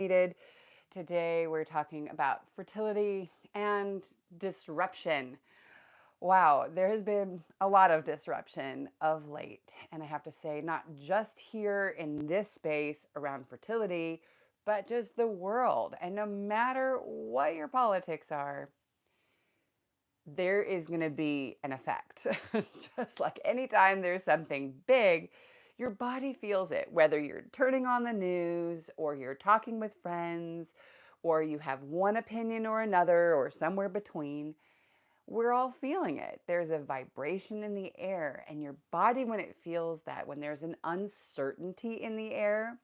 Today we're talking about fertility and disruption. Wow, there has been a lot of disruption of late. And I have to say, not just here in this space around fertility, but just the world. And no matter what your politics are, there is going to be an effect. Just like anytime there's something big, your body feels it, whether you're turning on the news or you're talking with friends or you have one opinion or another or somewhere between. We're all feeling it. There's a vibration in the air, and your body, when it feels that, when there's an uncertainty in the air,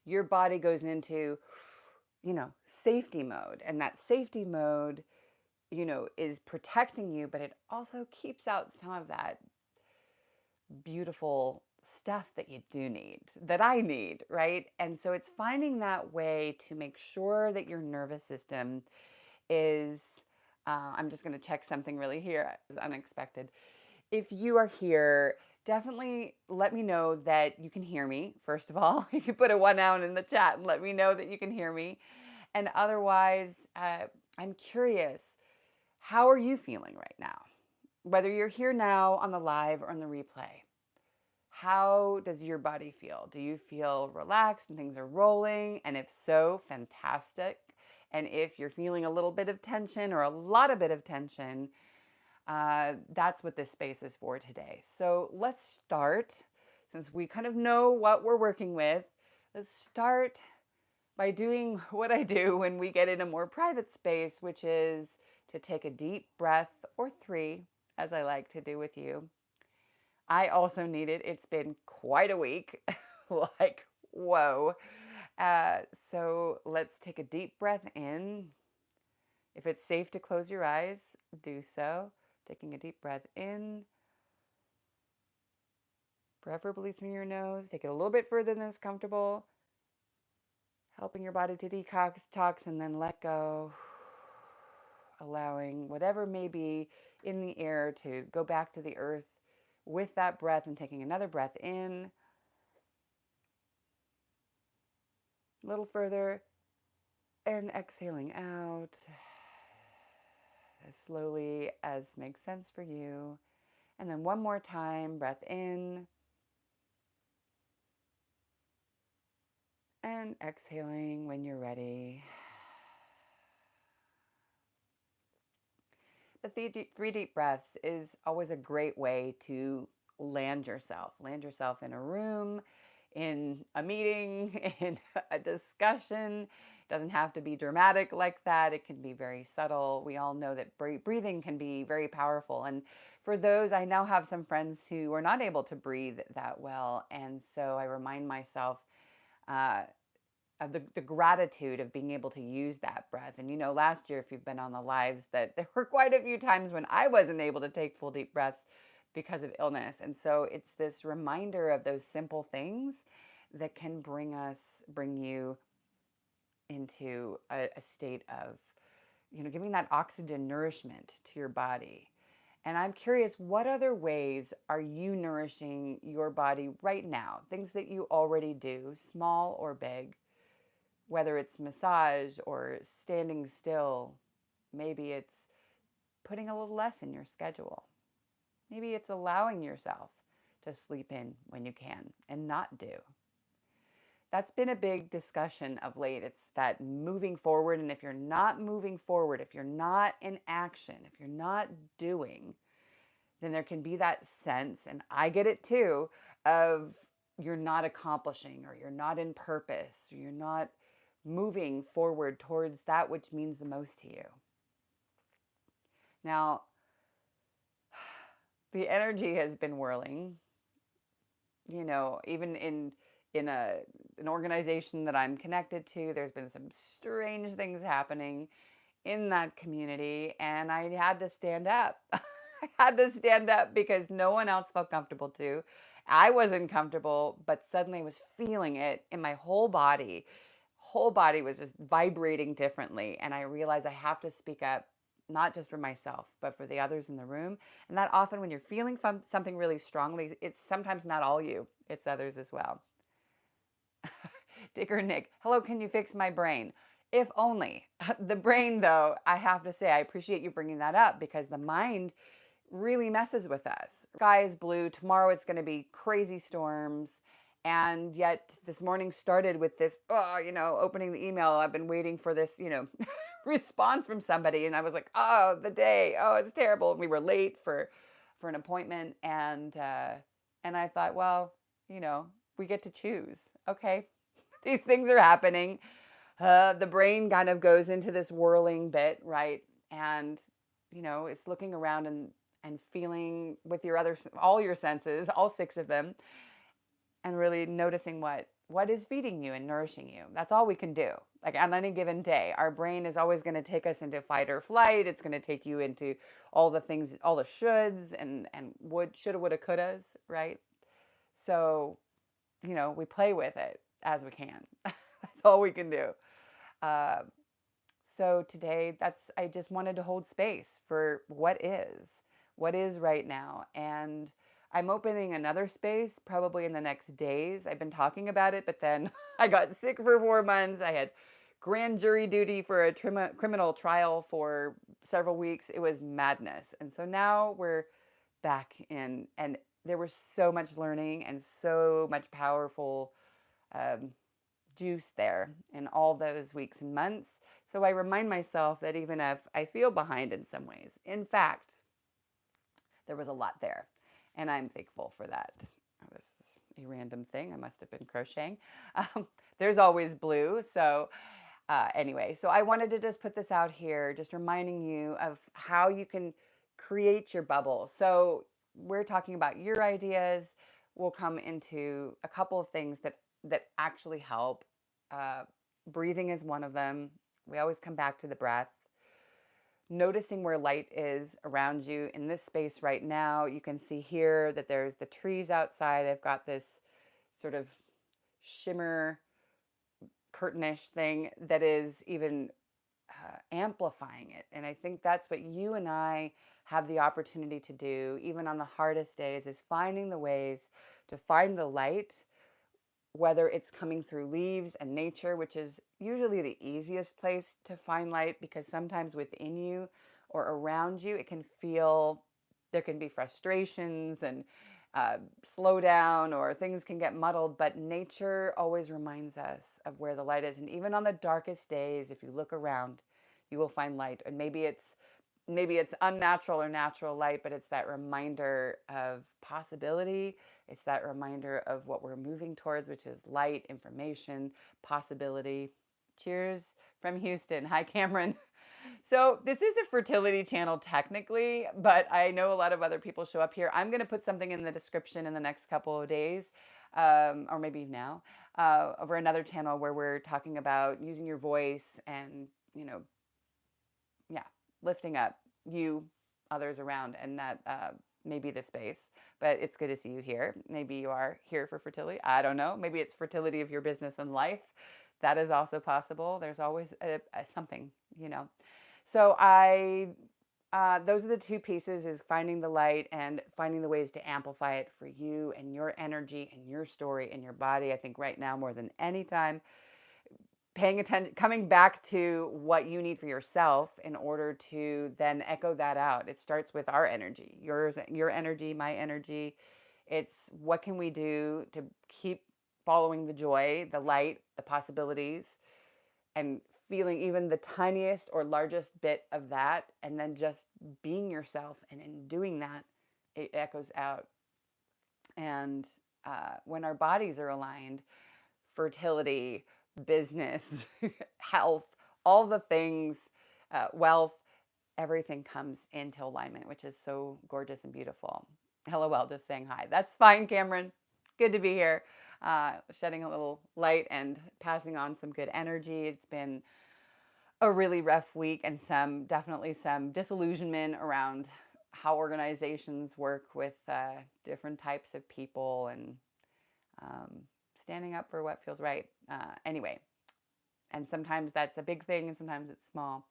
your body goes into, you know, safety mode. And that safety mode, is protecting you, but it also keeps out some of that beautiful stuff that you do need, that I need, right? And so it's finding that way to make sure that your nervous system is, I'm just going to check something really here, it's unexpected. If you are here, definitely let me know that you can hear me. First of all, you can put a 1 out in the chat and let me know that you can hear me. And otherwise, I'm curious, how are you feeling right now? Whether you're here now on the live or on the replay, how does your body feel? Do you feel relaxed and things are rolling? And if so, fantastic. And if you're feeling a little bit of tension or a lot of bit of tension, that's what this space is for today. So let's start, since we kind of know what we're working with, let's start by doing what I do when we get in a more private space, which is to take a deep breath, or 3, as I like to do with you. I also need it. It's been quite a week. Like, whoa. So let's take a deep breath in. If it's safe to close your eyes, do so. Taking a deep breath in, preferably through your nose. Take it a little bit further than is comfortable. Helping your body to detox and then let go. Allowing whatever may be in the air to go back to the earth with that breath, and taking another breath in. A little further, and exhaling out as slowly as makes sense for you. And then one more time, breath in and exhaling when you're ready. The three deep breaths is always a great way to land yourself. Land yourself in a room, in a meeting, in a discussion. It doesn't have to be dramatic like that. It can be very subtle. We all know that breathing can be very powerful. And for those, I now have some friends who are not able to breathe that well. And so I remind myself uh, of the gratitude of being able to use that breath. And last year, if you've been on the lives, that there were quite a few times when I wasn't able to take full deep breaths because of illness. And so it's this reminder of those simple things that can bring you into a state of, giving that oxygen nourishment to your body. And I'm curious, what other ways are you nourishing your body right now? Things that you already do, small or big, whether it's massage or standing still. Maybe it's putting a little less in your schedule. Maybe it's allowing yourself to sleep in when you can and not do. That's been a big discussion of late. It's that moving forward. And if you're not moving forward, if you're not in action, if you're not doing, then there can be that sense, and I get it too, of you're not accomplishing, or you're not in purpose, or you're not moving forward towards that which means the most to you. Now, the energy has been whirling, even in an organization that I'm connected to. There's been some strange things happening in that community, and I had to stand up. I had to stand up because no one else felt comfortable to. I wasn't comfortable, but suddenly I was feeling it in my whole body. Whole body was just vibrating differently, and I realized I have to speak up, not just for myself, but for the others in the room. And that often, when you're feeling something really strongly, it's sometimes not all you, it's others as well. Digger Nick, hello, can you fix my brain? If only. The brain, though, I have to say, I appreciate you bringing that up because the mind really messes with us. Sky is blue. Tomorrow it's going to be crazy storms. And yet this morning started with this, opening the email. I've been waiting for this, response from somebody. And I was like, oh, the day. Oh, it's terrible. And we were late for an appointment. And I thought, well, we get to choose. Okay. These things are happening. The brain kind of goes into this whirling bit, right? And, it's looking around and feeling with all your senses, all six of them, and really noticing what is feeding you and nourishing you. That's all we can do. Like on any given day, our brain is always going to take us into fight or flight. It's going to take you into all the things, all the shoulds and would, shoulda, woulda, couldas, right? So, we play with it as we can. That's all we can do. Uh, so today, I just wanted to hold space for what is right now. And I'm opening another space probably in the next days. I've been talking about it, but then I got sick for 4 months. I had grand jury duty for a criminal trial for several weeks. It was madness. And so now we're back in, and there was so much learning and so much powerful juice there in all those weeks and months. So I remind myself that even if I feel behind in some ways, in fact, there was a lot there. And I'm thankful for that. That was a random thing. I must have been crocheting. There's always blue. So anyway, so I wanted to just put this out here, just reminding you of how you can create your bubble. So we're talking about your ideas. We'll come into a couple of things that actually help. Breathing is one of them. We always come back to the breath. Noticing where light is around you in this space right now. You can see here that there's the trees outside. I've got this sort of shimmer curtainish thing that is even amplifying it. And I think that's what you and I have the opportunity to do, even on the hardest days, is finding the ways to find the light, whether it's coming through leaves and nature, which is usually the easiest place to find light, because sometimes within you or around you, it can feel, there can be frustrations and slow down, or things can get muddled, but nature always reminds us of where the light is. And even on the darkest days, if you look around, you will find light. And maybe it's unnatural or natural light, but it's that reminder of possibility. It's that reminder of what we're moving towards, which is light, information, possibility. Cheers from Houston. Hi, Cameron. So this is a fertility channel technically, but I know a lot of other people show up here. I'm going to put something in the description in the next couple of days, or maybe now, over another channel where we're talking about using your voice and, lifting up you, others around, and that may be the space. But it's good to see you here. Maybe you are here for fertility. I don't know. Maybe it's fertility of your business and life. That is also possible. There's always something, So those are the two pieces: is finding the light and finding the ways to amplify it for you and your energy and your story and your body. I think right now more than any time, paying attention, coming back to what you need for yourself in order to then echo that out. It starts with our energy, your energy, my energy. It's what can we do to keep following the joy, the light, the possibilities, and feeling even the tiniest or largest bit of that, and then just being yourself. And in doing that, it echoes out. And when our bodies are aligned, fertility, business, health, all the things, wealth, everything comes into alignment, which is so gorgeous and beautiful. LOL, just saying hi. That's fine, Cameron. Good to be here. Shedding a little light and passing on some good energy. It's been a really rough week, and definitely some disillusionment around how organizations work with different types of people, and standing up for what feels right. Anyway, and sometimes that's a big thing and sometimes it's small.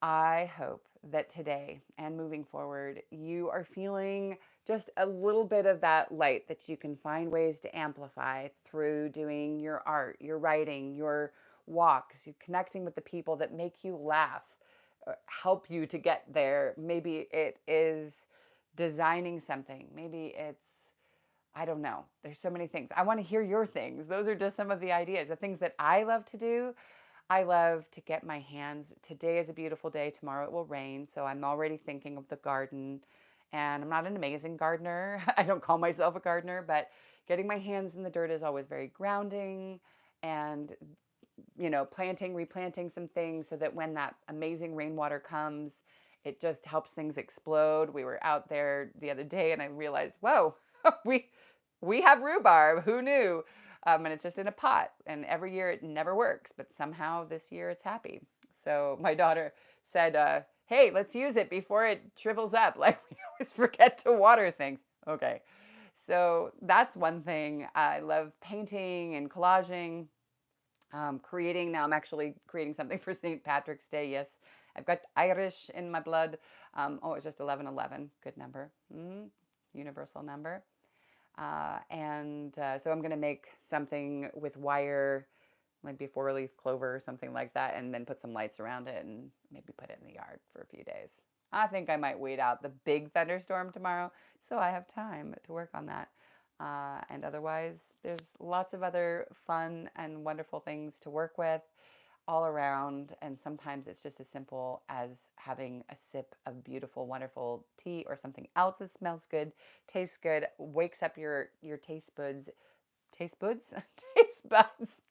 I hope that today and moving forward, you are feeling just a little bit of that light that you can find ways to amplify through doing your art, your writing, your walks, you connecting with the people that make you laugh, help you to get there. Maybe it is designing something. Maybe it's, I don't know. There's so many things. I want to hear your things. Those are just some of the ideas, the things that I love to do. I love to get my hands. Today is a beautiful day. Tomorrow it will rain. So I'm already thinking of the garden. And I'm not an amazing gardener. I don't call myself a gardener, but getting my hands in the dirt is always very grounding. And, planting, replanting some things so that when that amazing rainwater comes, it just helps things explode. We were out there the other day and I realized, whoa, we we have rhubarb. Who knew? And it's just in a pot. And every year it never works, but somehow this year it's happy. So my daughter said, hey, let's use it before it shrivels up. Like we always forget to water things. Okay. So that's one thing. I love painting and collaging, creating. Now I'm actually creating something for St. Patrick's Day. Yes, I've got Irish in my blood. It's just 1111. Good number. Universal number. So I'm going to make something with wire, maybe a 4-leaf clover or something like that, and then put some lights around it and maybe put it in the yard for a few days. I think I might wait out the big thunderstorm tomorrow so I have time to work on that. And otherwise, there's lots of other fun and wonderful things to work with all around. And sometimes it's just as simple as having a sip of beautiful, wonderful tea or something else that smells good, tastes good, wakes up your taste buds, taste buds, taste buds.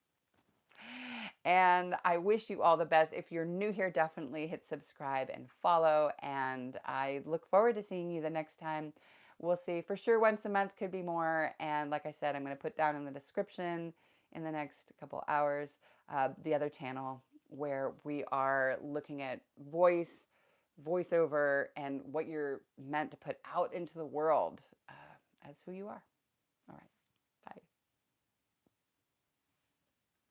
And I wish you all the best. If you're new here, definitely hit subscribe and follow. And I look forward to seeing you the next time. We'll see. For sure, once a month could be more. And like I said, I'm going to put down in the description in the next couple hours the other channel where we are looking at voiceover, and what you're meant to put out into the world as who you are. All right.